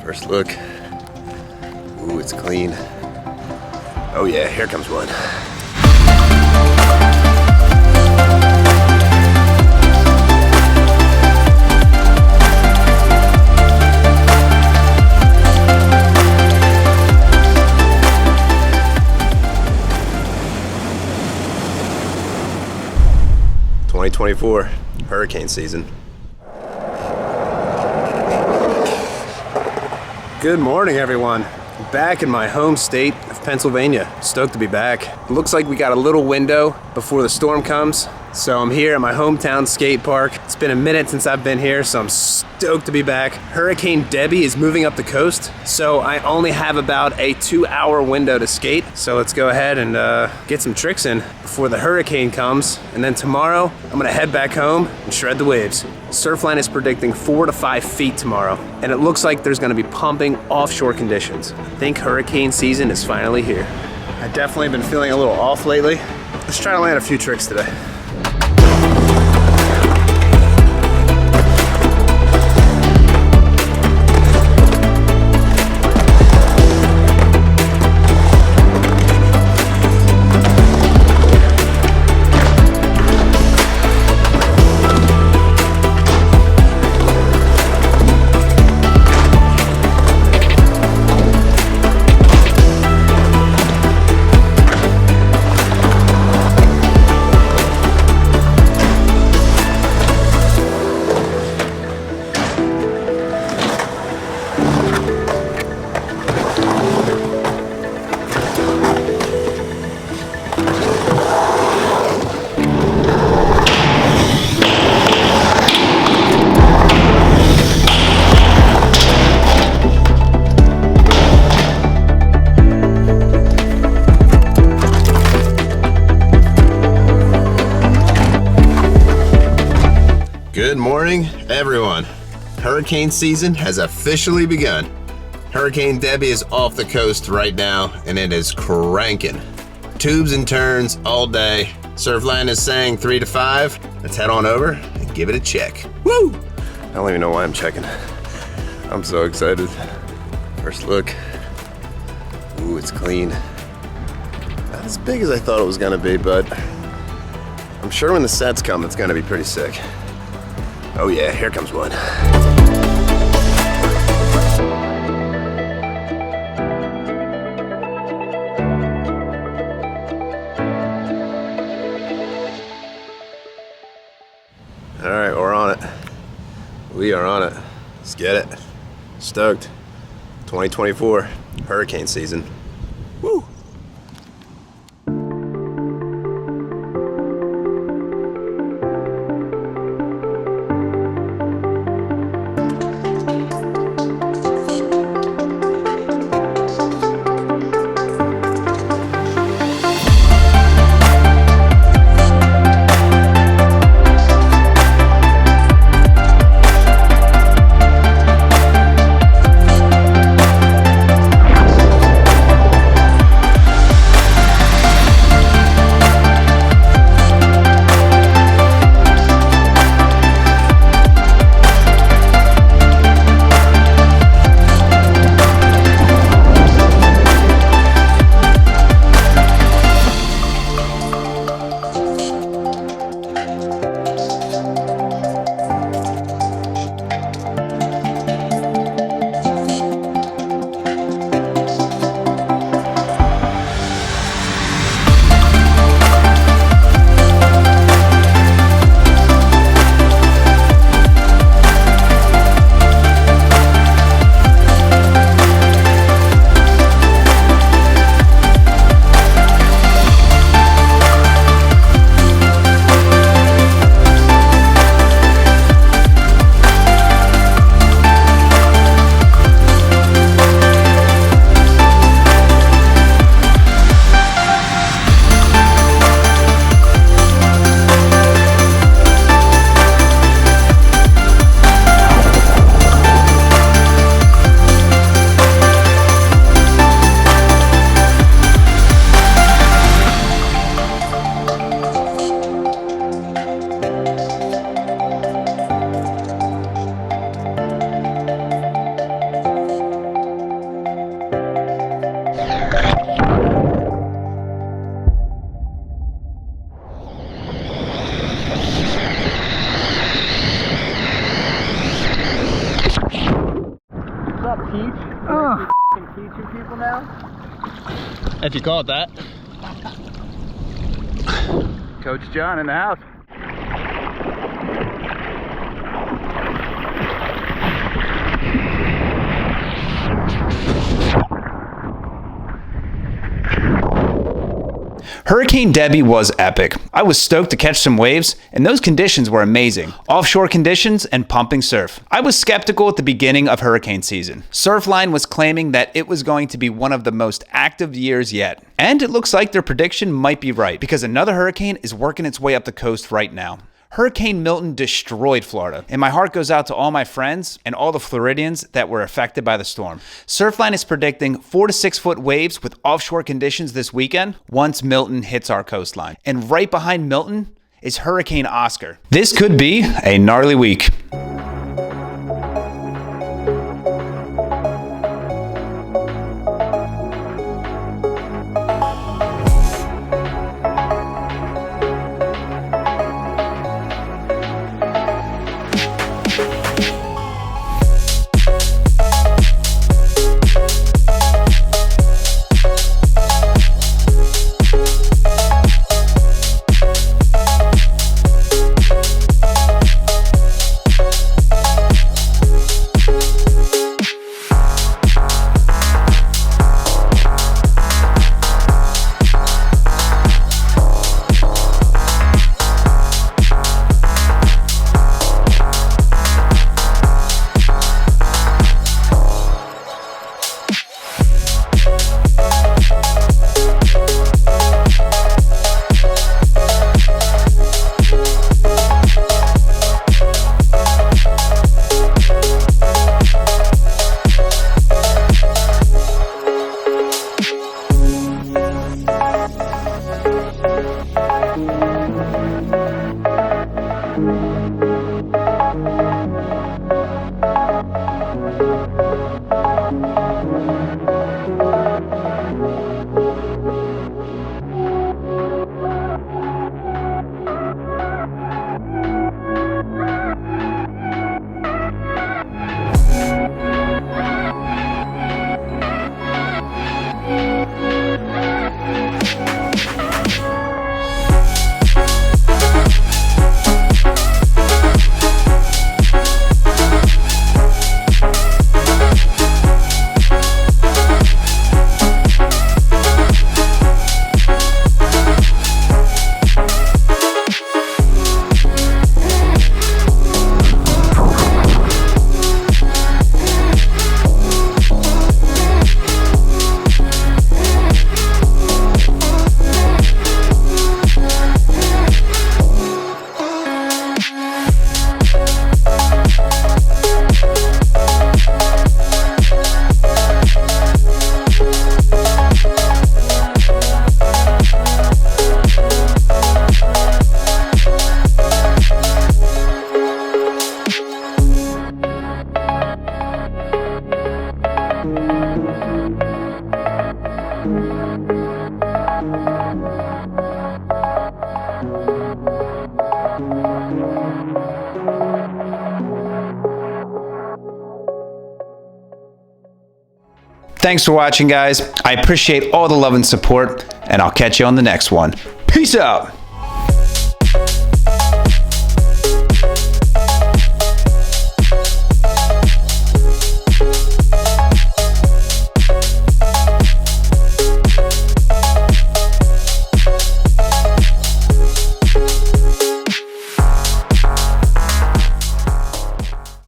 First look. Ooh, it's clean. Oh yeah, here comes one. '24 hurricane season. Good morning, everyone. Back in my home state of Pennsylvania. Stoked to be back. It looks like we got a little window before the storm comes. So I'm here at my hometown skate park. It's been a minute since I've been here, so I'm stoked to be back. Hurricane Debbie is moving up the coast, so I only have about a 2-hour window to skate. So let's go ahead and get some tricks in before the hurricane comes. And then tomorrow, I'm gonna head back home and shred the waves. Surfline is predicting 4 to 5 feet tomorrow, and it looks like there's gonna be pumping offshore conditions. I think hurricane season is finally here. I've definitely been feeling a little off lately. Let's try to land a few tricks today. Good morning, everyone. Hurricane season has officially begun. Hurricane Debbie is off the coast right now, and it is cranking. Tubes and turns all day. Surfline is saying 3 to 5. Let's head on over and give it a check. Woo! I don't even know why I'm checking. I'm so excited. First look. Ooh, it's clean. Not as big as I thought it was gonna be, but I'm sure when the sets come, it's gonna be pretty sick. Oh yeah, here comes one. All right, we're on it. We are on it. Let's get it. Stoked. 2024 hurricane season. Woo! not teach? Teach you people now? If you call it that. Coach John in the house. Hurricane Debbie was epic. I was stoked to catch some waves, and those conditions were amazing. Offshore conditions and pumping surf. I was skeptical at the beginning of hurricane season. Surfline was claiming that it was going to be one of the most active years yet. And it looks like their prediction might be right, because another hurricane is working its way up the coast right now. Hurricane Milton destroyed Florida, and my heart goes out to all my friends and all the Floridians that were affected by the storm. Surfline is predicting 4 to 6 foot waves with offshore conditions this weekend once Milton hits our coastline. And right behind Milton is Hurricane Oscar. This could be a gnarly week. Thanks for watching, guys. I appreciate all the love and support, and I'll catch you on the next one. Peace out.